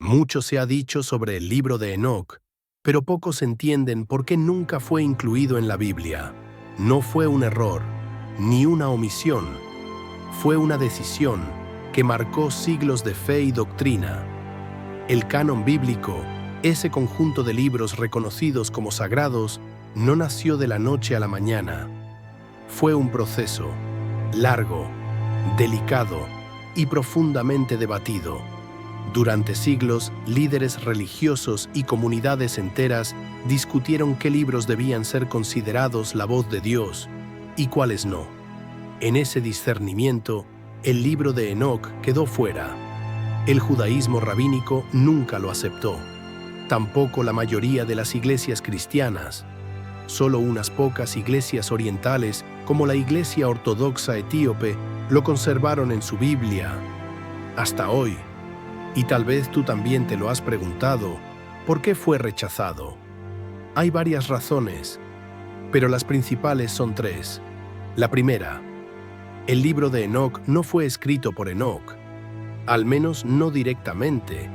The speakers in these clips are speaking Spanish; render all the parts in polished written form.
Mucho se ha dicho sobre el libro de Enoc, pero pocos entienden por qué nunca fue incluido en la Biblia. No fue un error, ni una omisión. Fue una decisión que marcó siglos de fe y doctrina. El canon bíblico, ese conjunto de libros reconocidos como sagrados, no nació de la noche a la mañana. Fue un proceso largo, delicado y profundamente debatido. Durante siglos, líderes religiosos y comunidades enteras discutieron qué libros debían ser considerados la voz de Dios y cuáles no. En ese discernimiento, el libro de Enoc quedó fuera. El judaísmo rabínico nunca lo aceptó. Tampoco la mayoría de las iglesias cristianas. Solo unas pocas iglesias orientales, como la Iglesia Ortodoxa Etíope, lo conservaron en su Biblia. Hasta hoy. Y tal vez tú también te lo has preguntado, ¿por qué fue rechazado? Hay varias razones, pero las principales son tres. La primera, el libro de Enoc no fue escrito por Enoc, al menos no directamente.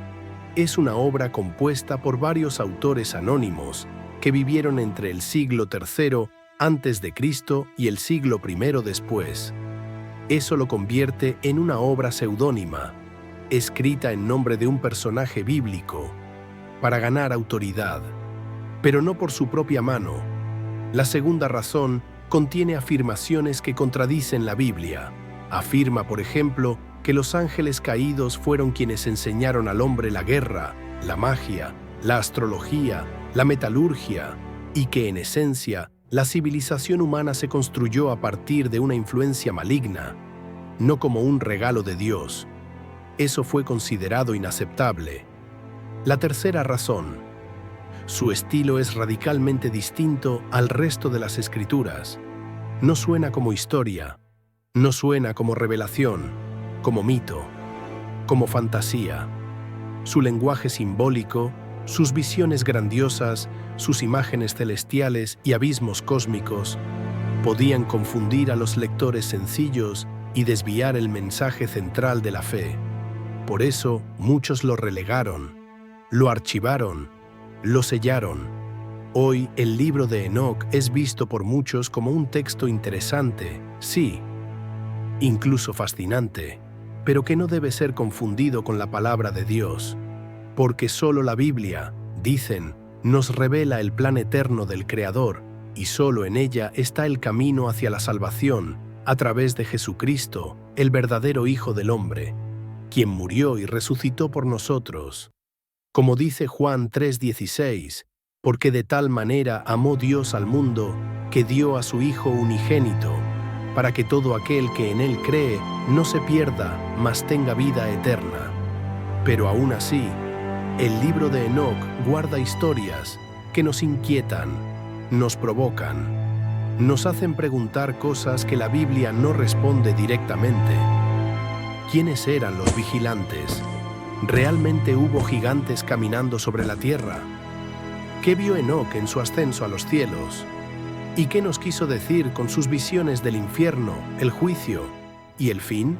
Es una obra compuesta por varios autores anónimos que vivieron entre el siglo III antes de Cristo y el siglo I después. Eso lo convierte en una obra seudónima, escrita en nombre de un personaje bíblico, para ganar autoridad, pero no por su propia mano. La segunda razón contiene afirmaciones que contradicen la Biblia. Afirma, por ejemplo, que los ángeles caídos fueron quienes enseñaron al hombre la guerra, la magia, la astrología, la metalurgia, y que, en esencia, la civilización humana se construyó a partir de una influencia maligna, no como un regalo de Dios. Eso fue considerado inaceptable. La tercera razón. Su estilo es radicalmente distinto al resto de las escrituras. No suena como historia, no suena como revelación, como mito, como fantasía. Su lenguaje simbólico, sus visiones grandiosas, sus imágenes celestiales y abismos cósmicos podían confundir a los lectores sencillos y desviar el mensaje central de la fe. Por eso, muchos lo relegaron, lo archivaron, lo sellaron. Hoy, el libro de Enoc es visto por muchos como un texto interesante, sí, incluso fascinante, pero que no debe ser confundido con la palabra de Dios, porque solo la Biblia, dicen, nos revela el plan eterno del Creador, y solo en ella está el camino hacia la salvación, a través de Jesucristo, el verdadero Hijo del Hombre, quien murió y resucitó por nosotros. Como dice Juan 3:16, porque de tal manera amó Dios al mundo, que dio a su Hijo unigénito, para que todo aquel que en él cree no se pierda, mas tenga vida eterna. Pero aún así, el libro de Enoc guarda historias que nos inquietan, nos provocan, nos hacen preguntar cosas que la Biblia no responde directamente. ¿Quiénes eran los vigilantes? ¿Realmente hubo gigantes caminando sobre la tierra? ¿Qué vio Enoc en su ascenso a los cielos? ¿Y qué nos quiso decir con sus visiones del infierno, el juicio y el fin?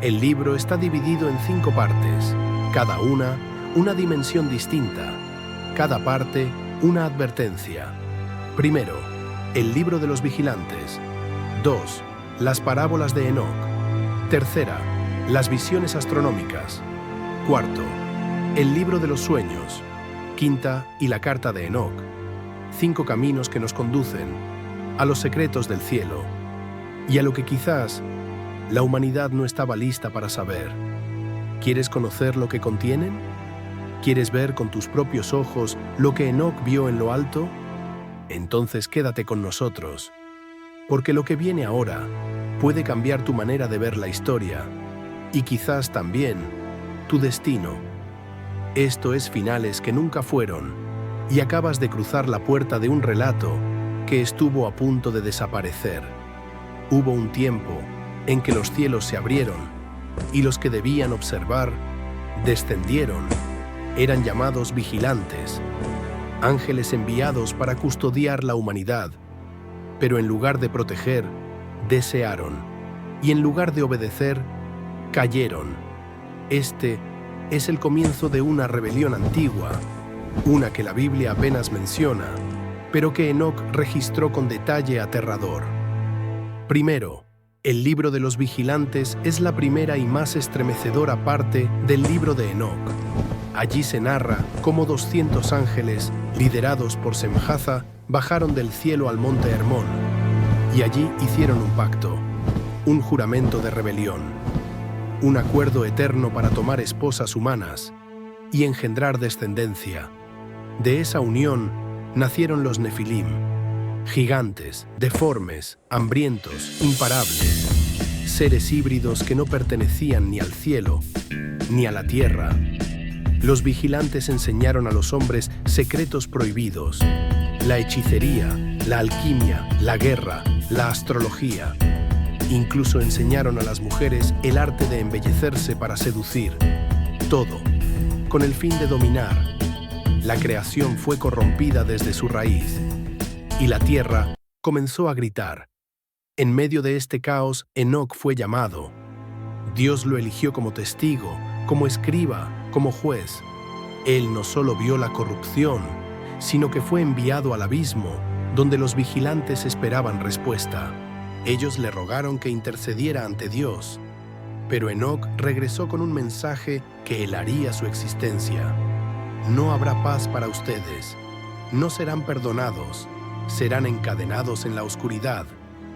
El libro está dividido en 5 partes, cada una dimensión distinta, cada parte una advertencia. Primero, el libro de los vigilantes. 2. Las parábolas de Enoc. Tercera, las visiones astronómicas. Cuarto, el libro de los sueños. Quinta, y la carta de Enoc. 5 caminos que nos conducen a los secretos del cielo y a lo que quizás la humanidad no estaba lista para saber. ¿Quieres conocer lo que contienen? ¿Quieres ver con tus propios ojos lo que Enoc vio en lo alto? Entonces quédate con nosotros, porque lo que viene ahora puede cambiar tu manera de ver la historia y quizás también tu destino. Esto es Finales que nunca fueron, y acabas de cruzar la puerta de un relato que estuvo a punto de desaparecer. Hubo un tiempo en que los cielos se abrieron y los que debían observar descendieron. Eran llamados vigilantes, ángeles enviados para custodiar la humanidad, pero en lugar de proteger, desearon, y en lugar de obedecer, cayeron. Este es el comienzo de una rebelión antigua, una que la Biblia apenas menciona, pero que Enoc registró con detalle aterrador. Primero, el libro de los vigilantes es la primera y más estremecedora parte del libro de Enoc. Allí se narra cómo 200 ángeles, liderados por Semjaza, bajaron del cielo al monte Hermón, y allí hicieron un pacto, un juramento de rebelión, un acuerdo eterno para tomar esposas humanas y engendrar descendencia. De esa unión nacieron los Nefilim, gigantes, deformes, hambrientos, imparables, seres híbridos que no pertenecían ni al cielo ni a la tierra. Los vigilantes enseñaron a los hombres secretos prohibidos, la hechicería, la alquimia, la guerra, la astrología. Incluso enseñaron a las mujeres el arte de embellecerse para seducir. Todo, con el fin de dominar. La creación fue corrompida desde su raíz, y la tierra comenzó a gritar. En medio de este caos, Enoc fue llamado. Dios lo eligió como testigo, como escriba, como juez. Él no solo vio la corrupción, sino que fue enviado al abismo, donde los vigilantes esperaban respuesta. Ellos le rogaron que intercediera ante Dios, pero Enoc regresó con un mensaje que helaría su existencia. No habrá paz para ustedes, no serán perdonados, serán encadenados en la oscuridad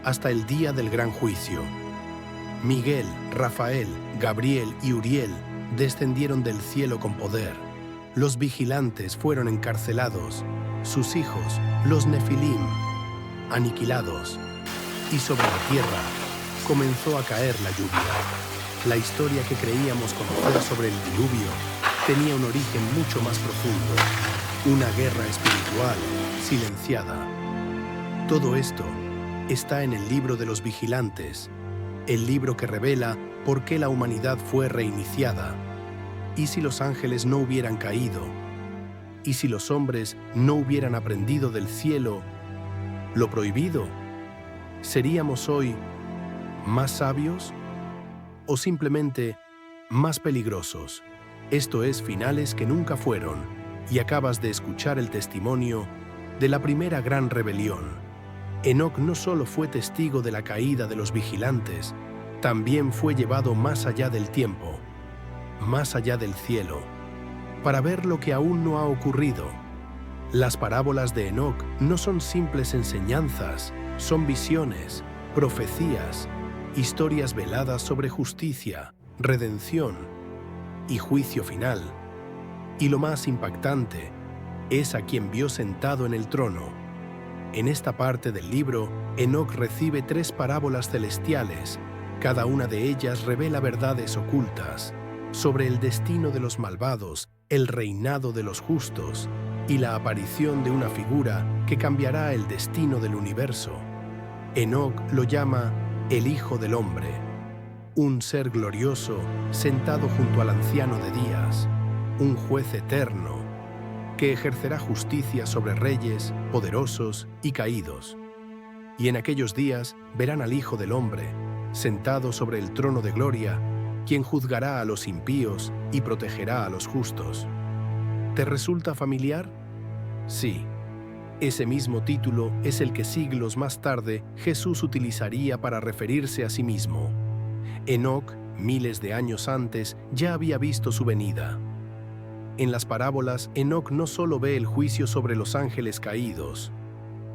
hasta el día del gran juicio. Miguel, Rafael, Gabriel y Uriel descendieron del cielo con poder. Los vigilantes fueron encarcelados, sus hijos, los Nefilim, aniquilados, y sobre la tierra comenzó a caer la lluvia. La historia que creíamos conocer sobre el diluvio tenía un origen mucho más profundo, una guerra espiritual silenciada. Todo esto está en el libro de los vigilantes, el libro que revela por qué la humanidad fue reiniciada. ¿Y si los ángeles no hubieran caído? ¿Y si los hombres no hubieran aprendido del cielo lo prohibido? ¿Seríamos hoy más sabios o simplemente más peligrosos? Esto es Finales que nunca fueron, y acabas de escuchar el testimonio de la primera gran rebelión. Enoc no solo fue testigo de la caída de los vigilantes, también fue llevado más allá del tiempo, más allá del cielo, para ver lo que aún no ha ocurrido. Las parábolas de Enoc no son simples enseñanzas, son visiones, profecías, historias veladas sobre justicia, redención y juicio final. Y lo más impactante es a quien vio sentado en el trono. En esta parte del libro, Enoc recibe 3 parábolas celestiales. Cada una de ellas revela verdades ocultas sobre el destino de los malvados, el reinado de los justos y la aparición de una figura que cambiará el destino del universo. Enoc lo llama el Hijo del Hombre, un ser glorioso sentado junto al Anciano de Días, un juez eterno que ejercerá justicia sobre reyes, poderosos y caídos. Y en aquellos días verán al Hijo del Hombre, sentado sobre el trono de gloria, quien juzgará a los impíos y protegerá a los justos. ¿Te resulta familiar? Sí. Ese mismo título es el que siglos más tarde Jesús utilizaría para referirse a sí mismo. Enoc, miles de años antes, ya había visto su venida. En las parábolas, Enoc no solo ve el juicio sobre los ángeles caídos,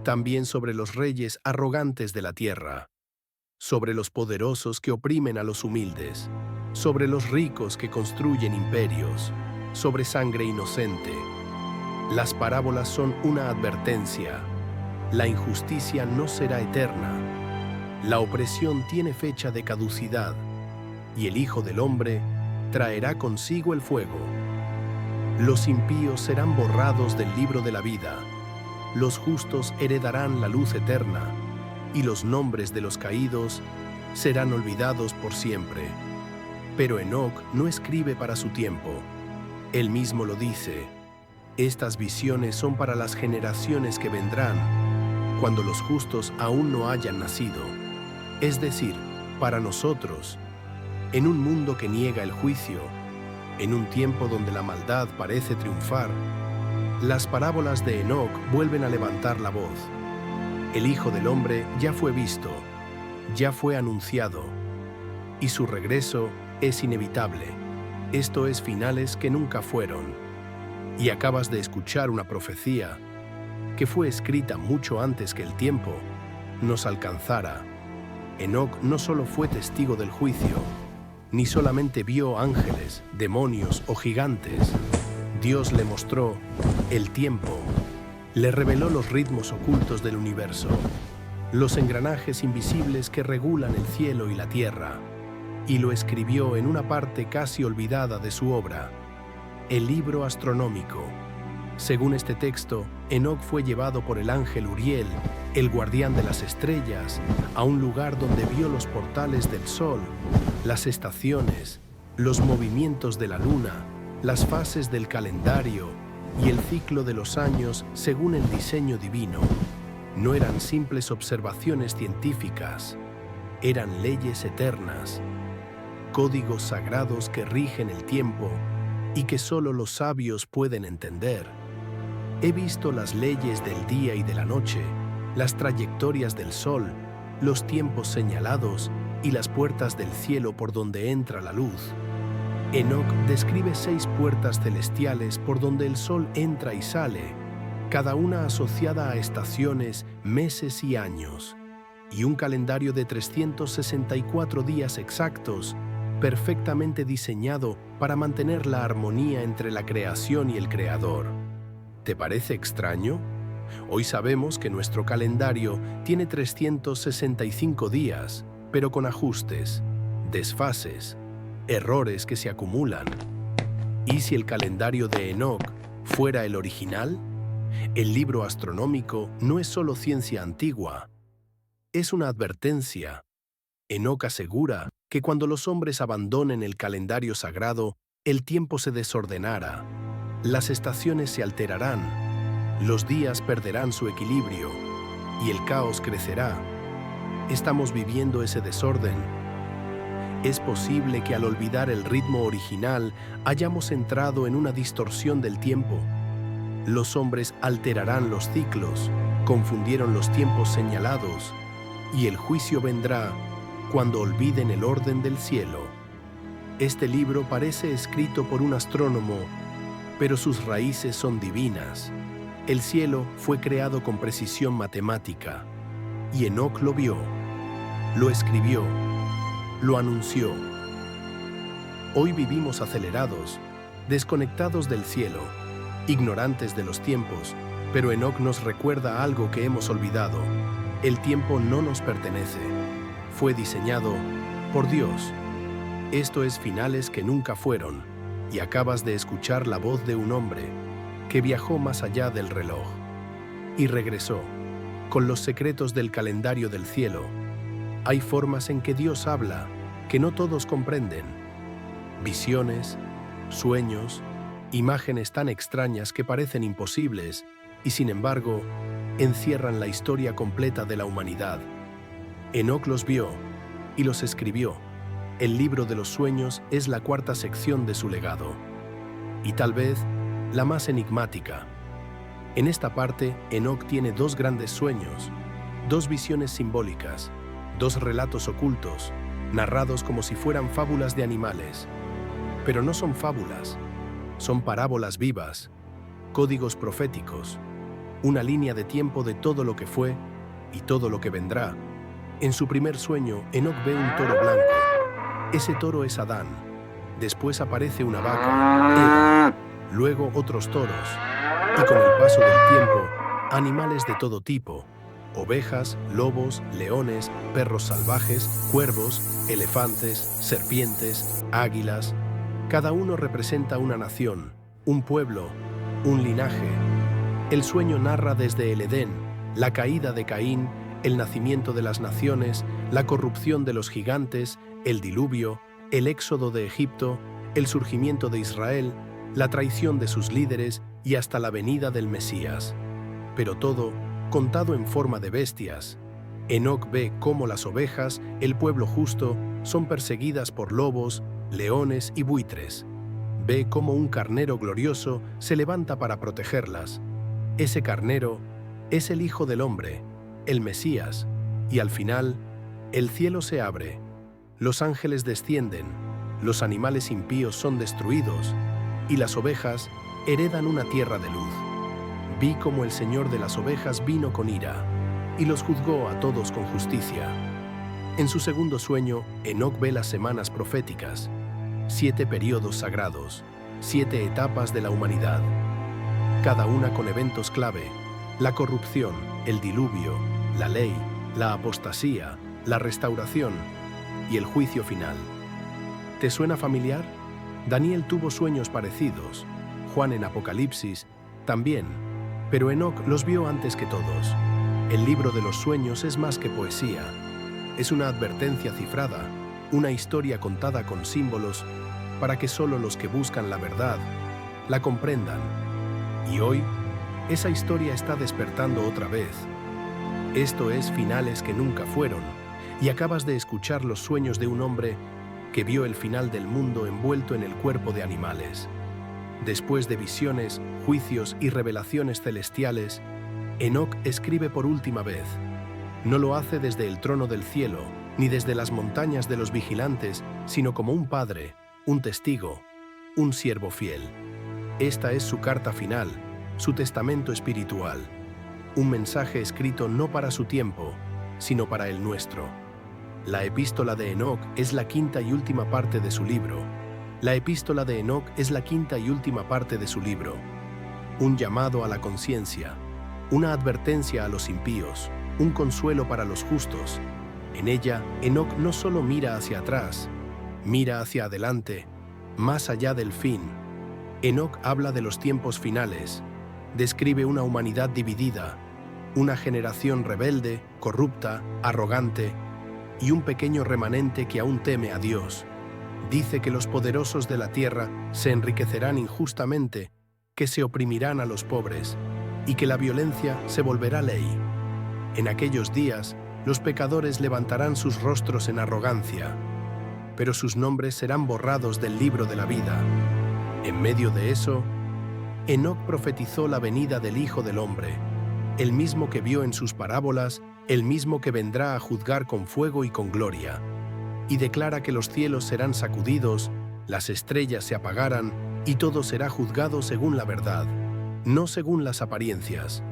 también sobre los reyes arrogantes de la tierra, sobre los poderosos que oprimen a los humildes, sobre los ricos que construyen imperios, sobre sangre inocente. Las parábolas son una advertencia. La injusticia no será eterna. La opresión tiene fecha de caducidad, y el Hijo del Hombre traerá consigo el fuego. Los impíos serán borrados del libro de la vida. Los justos heredarán la luz eterna, y los nombres de los caídos serán olvidados por siempre. Pero Enoc no escribe para su tiempo. Él mismo lo dice: estas visiones son para las generaciones que vendrán, cuando los justos aún no hayan nacido. Es decir, para nosotros, en un mundo que niega el juicio, En un tiempo donde la maldad parece triunfar, las parábolas de Enoc vuelven a levantar la voz. El Hijo del Hombre ya fue visto, ya fue anunciado, y su regreso es inevitable. Esto es finales que nunca fueron. Y acabas de escuchar una profecía que fue escrita mucho antes que el tiempo nos alcanzara. Enoc no solo fue testigo del juicio, ni solamente vio ángeles, demonios o gigantes. Dios le mostró el tiempo, le reveló los ritmos ocultos del universo, los engranajes invisibles que regulan el cielo y la tierra, y lo escribió en una parte casi olvidada de su obra, el libro astronómico. Según este texto, Enoc fue llevado por el ángel Uriel, el guardián de las estrellas, a un lugar donde vio los portales del sol, las estaciones, los movimientos de la luna, las fases del calendario y el ciclo de los años según el diseño divino. No eran simples observaciones científicas, eran leyes eternas, códigos sagrados que rigen el tiempo y que solo los sabios pueden entender. He visto las leyes del día y de la noche, las trayectorias del sol, los tiempos señalados y las puertas del cielo por donde entra la luz. Enoc describe 6 puertas celestiales por donde el sol entra y sale, cada una asociada a estaciones, meses y años, y un calendario de 364 días exactos, perfectamente diseñado para mantener la armonía entre la creación y el Creador. ¿Te parece extraño? Hoy sabemos que nuestro calendario tiene 365 días, pero con ajustes, desfases, errores que se acumulan. ¿Y si el calendario de Enoc fuera el original? El libro astronómico no es solo ciencia antigua, es una advertencia. Enoc asegura que cuando los hombres abandonen el calendario sagrado, el tiempo se desordenará, las estaciones se alterarán, los días perderán su equilibrio y el caos crecerá. Estamos viviendo ese desorden. Es posible que al olvidar el ritmo original hayamos entrado en una distorsión del tiempo. Los hombres alterarán los ciclos, confundieron los tiempos señalados, y el juicio vendrá cuando olviden el orden del cielo. Este libro parece escrito por un astrónomo, pero sus raíces son divinas. El cielo fue creado con precisión matemática, y Enoc lo vio, lo escribió, lo anunció. Hoy vivimos acelerados, desconectados del cielo, ignorantes de los tiempos, pero Enoc nos recuerda algo que hemos olvidado. El tiempo no nos pertenece. Fue diseñado por Dios. Esto es finales que nunca fueron, y acabas de escuchar la voz de un hombre que viajó más allá del reloj y regresó con los secretos del calendario del cielo. Hay formas en que Dios habla que no todos comprenden. Visiones, sueños, imágenes tan extrañas que parecen imposibles y sin embargo encierran la historia completa de la humanidad. Enoc los vio y los escribió. El libro de los sueños es la 4ª sección de su legado, y tal vez la más enigmática. En esta parte, Enoc tiene 2 grandes sueños, 2 visiones simbólicas, 2 relatos ocultos, narrados como si fueran fábulas de animales. Pero no son fábulas, son parábolas vivas, códigos proféticos, una línea de tiempo de todo lo que fue y todo lo que vendrá. En su primer sueño, Enoc ve un toro blanco. Ese toro es Adán. Después aparece una vaca, Eva. Luego otros toros. Y con el paso del tiempo, animales de todo tipo. Ovejas, lobos, leones, perros salvajes, cuervos, elefantes, serpientes, águilas. Cada uno representa una nación, un pueblo, un linaje. El sueño narra desde el Edén, la caída de Caín, el nacimiento de las naciones, la corrupción de los gigantes, el diluvio, el éxodo de Egipto, el surgimiento de Israel, la traición de sus líderes y hasta la venida del Mesías. Pero todo contado en forma de bestias. Enoc ve cómo las ovejas, el pueblo justo, son perseguidas por lobos, leones y buitres. Ve cómo un carnero glorioso se levanta para protegerlas. Ese carnero es el Hijo del Hombre, el Mesías, y al final, el cielo se abre, los ángeles descienden, los animales impíos son destruidos, y las ovejas heredan una tierra de luz. Vi cómo el Señor de las ovejas vino con ira, y los juzgó a todos con justicia. En su segundo sueño, Enoc ve las semanas proféticas, 7 periodos sagrados, 7 etapas de la humanidad, cada una con eventos clave: la corrupción, el diluvio, la ley, la apostasía, la restauración y el juicio final. ¿Te suena familiar? Daniel tuvo sueños parecidos, Juan en Apocalipsis también, pero Enoc los vio antes que todos. El libro de los sueños es más que poesía, es una advertencia cifrada, una historia contada con símbolos para que solo los que buscan la verdad la comprendan. Y hoy, esa historia está despertando otra vez. Esto es Finales que nunca fueron, y acabas de escuchar los sueños de un hombre que vio el final del mundo envuelto en el cuerpo de animales. Después de visiones, juicios y revelaciones celestiales, Enoc escribe por última vez. No lo hace desde el trono del cielo, ni desde las montañas de los vigilantes, sino como un padre, un testigo, un siervo fiel. Esta es su carta final, su testamento espiritual, un mensaje escrito no para su tiempo, sino para el nuestro. La epístola de Enoc es la quinta y última parte de su libro. La epístola de Enoc es la quinta y última parte de su libro. Un llamado a la conciencia, una advertencia a los impíos, un consuelo para los justos. En ella, Enoc no solo mira hacia atrás, mira hacia adelante, más allá del fin. Enoc habla de los tiempos finales, describe una humanidad dividida, una generación rebelde, corrupta, arrogante, y un pequeño remanente que aún teme a Dios. Dice que los poderosos de la tierra se enriquecerán injustamente, que se oprimirán a los pobres, y que la violencia se volverá ley. En aquellos días, los pecadores levantarán sus rostros en arrogancia, pero sus nombres serán borrados del libro de la vida. En medio de eso, Enoc profetizó la venida del Hijo del Hombre, el mismo que vio en sus parábolas, el mismo que vendrá a juzgar con fuego y con gloria, y declara que los cielos serán sacudidos, las estrellas se apagarán, y todo será juzgado según la verdad, no según las apariencias.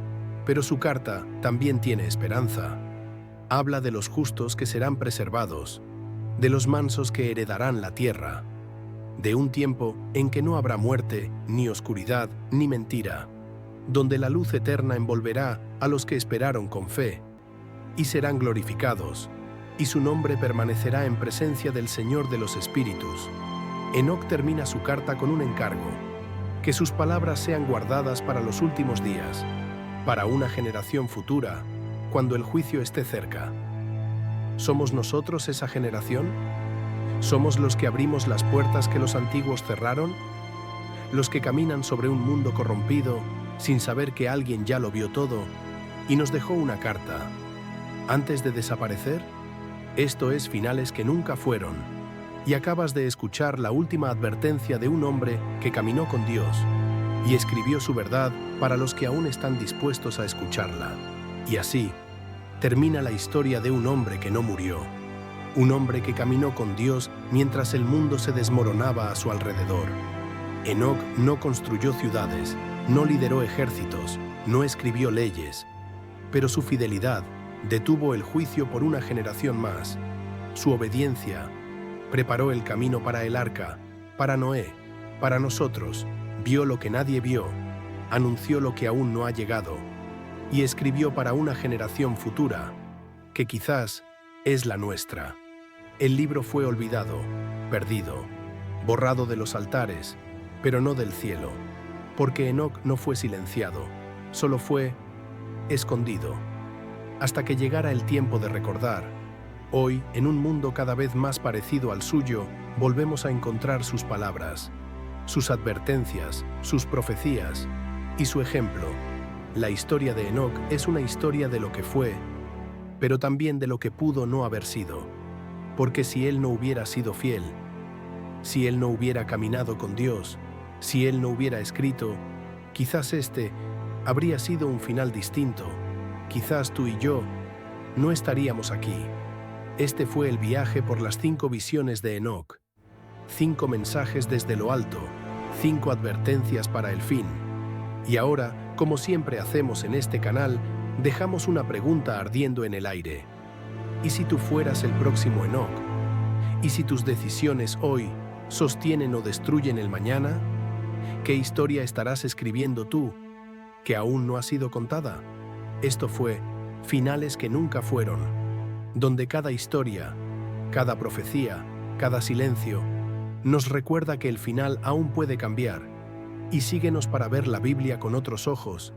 Pero su carta también tiene esperanza. Habla de los justos que serán preservados, de los mansos que heredarán la tierra, de un tiempo en que no habrá muerte, ni oscuridad, ni mentira, donde la luz eterna envolverá a los que esperaron con fe, y serán glorificados, y su nombre permanecerá en presencia del Señor de los Espíritus. Enoc termina su carta con un encargo: que sus palabras sean guardadas para los últimos días, para una generación futura, cuando el juicio esté cerca. ¿Somos nosotros esa generación? ¿Somos los que abrimos las puertas que los antiguos cerraron? ¿Los que caminan sobre un mundo corrompido, sin saber que alguien ya lo vio todo y nos dejó una carta antes de desaparecer? Esto es Finales que nunca fueron, y acabas de escuchar la última advertencia de un hombre que caminó con Dios y escribió su verdad para los que aún están dispuestos a escucharla. Y así termina la historia de un hombre que no murió, un hombre que caminó con Dios mientras el mundo se desmoronaba a su alrededor. Enoc no construyó ciudades, no lideró ejércitos, no escribió leyes, pero su fidelidad detuvo el juicio por una generación más. Su obediencia preparó el camino para el arca, para Noé, para nosotros. Vio lo que nadie vio, anunció lo que aún no ha llegado, y escribió para una generación futura, que quizás es la nuestra. El libro fue olvidado, perdido, borrado de los altares, pero no del cielo, porque Enoc no fue silenciado, solo fue escondido, hasta que llegara el tiempo de recordar. Hoy, en un mundo cada vez más parecido al suyo, volvemos a encontrar sus palabras, sus advertencias, sus profecías y su ejemplo. La historia de Enoc es una historia de lo que fue, pero también de lo que pudo no haber sido, porque si él no hubiera sido fiel, si él no hubiera caminado con Dios, Si él no hubiera escrito, quizás este habría sido un final distinto. Quizás tú y yo no estaríamos aquí. Este fue el viaje por las 5 visiones de Enoc. 5 mensajes desde lo alto, 5 advertencias para el fin. Y ahora, como siempre hacemos en este canal, dejamos una pregunta ardiendo en el aire. ¿Y si tú fueras el próximo Enoc? ¿Y si tus decisiones hoy sostienen o destruyen el mañana? ¿Qué historia estarás escribiendo tú, que aún no ha sido contada? Esto fue Finales que nunca fueron, donde cada historia, cada profecía, cada silencio, nos recuerda que el final aún puede cambiar. Y síguenos para ver la Biblia con otros ojos